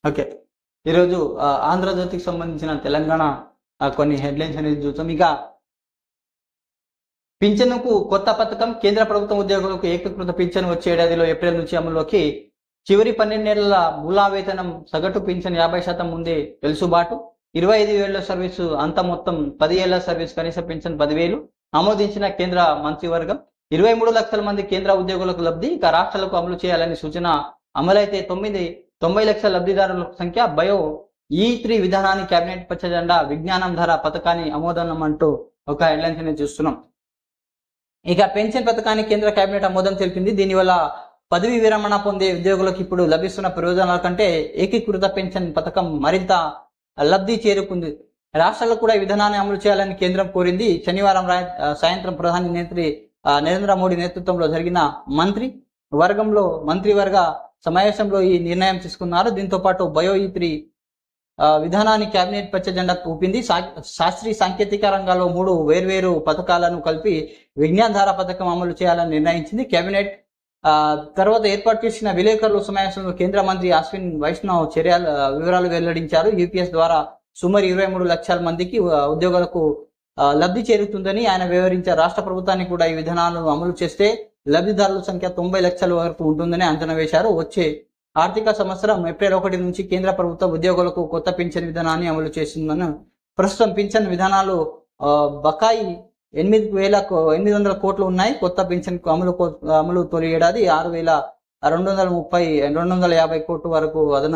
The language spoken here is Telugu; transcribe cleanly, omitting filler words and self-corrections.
ఓకే. ఈరోజు ఆంధ్రజ్యోతికి సంబంధించిన తెలంగాణ కొన్ని హెడ్లైన్స్ అనేది చూద్దాం. ఇక పింఛనుకు కొత్త పథకం. కేంద్ర ప్రభుత్వం ఉద్యోగులకు ఏకీకృత పింఛను వచ్చే ఏడాదిలో ఏప్రిల్ నుంచి అమలులోకి. చివరి 12 నెలల మూలా వేతనం సగటు పింఛన్ 50% ముందే వెలుసుబాటు. 25 ఏళ్ల సర్వీసు అంత మొత్తం 10 ఏళ్ల సర్వీస్ కనీస పింఛన్ 10,000 ఆమోదించిన కేంద్ర మంత్రివర్గం. 23 లక్షల మంది కేంద్ర ఉద్యోగులకు లబ్ధి. ఇక రాష్ట్రాలకు అమలు చేయాలని సూచన. అమలైతే 90 లక్షల లబ్ధిదారుల సంఖ్య. బయో E3 విధానాన్ని కేబినెట్ పచ్చ జెండా. విజ్ఞానం ధర పథకాన్ని ఆమోదనం అంటూ ఒక హెడ్లైన్స్ అనేది చూస్తున్నాం. ఇక పెన్షన్ పథకానికి కేంద్ర కేబినెట్ ఆమోదం తెలిపింది. దీనివల్ల పదవి విరమణ పొందే ఉద్యోగులకు ఇప్పుడు లభిస్తున్న ప్రయోజనాల కంటే ఏకీకృత పెన్షన్ పథకం మరింత లబ్ధి చేరుకుంది. రాష్ట్రాలకు కూడా ఈ విధానాన్ని అమలు చేయాలని కేంద్రం కోరింది. శనివారం సాయంత్రం ప్రధాని నరేంద్ర మోడీ నేతృత్వంలో జరిగిన మంత్రివర్గ సమావేశంలో ఈ నిర్ణయం తీసుకున్నారు. దీంతో పాటు బయో E3 విధానాన్ని కేబినెట్ పచ్చ జెండా ఊపింది. శాస్త్రీయ సాంకేతిక రంగాల్లో 3 వేర్వేరు పథకాలను కలిపి విజ్ఞానధార పథకం అమలు చేయాలని నిర్ణయించింది. కేబినెట్ తర్వాత ఏర్పాటు చేసిన విలేకరుల సమావేశంలో కేంద్ర మంత్రి అశ్విన్ వైష్ణవ్ వివరాలు వెల్లడించారు. యూపీఎస్ ద్వారా సుమారు 23 లక్షల మందికి ఉద్యోగులకు లబ్ధి చేరుతుందని ఆయన వివరించారు. రాష్ట్ర ప్రభుత్వానికి కూడా ఈ విధానాలను అమలు చేస్తే లబ్ధిదారుల సంఖ్య 90 లక్షల వరకు ఉంటుందని అంచనా వేశారు. వచ్చే ఆర్థిక సంవత్సరం ఏప్రిల్ 1 నుంచి కేంద్ర ప్రభుత్వం ఉద్యోగులకు కొత్త పింఛన్ విధానాన్ని అమలు చేస్తుందని. ప్రస్తుతం పింఛన్ విధానాలు బకాయి 8,800 కోట్లు ఉన్నాయి. కొత్త పింఛన్ అమలు తొలి ఏడాది 6,250 కోట్ల వరకు అదన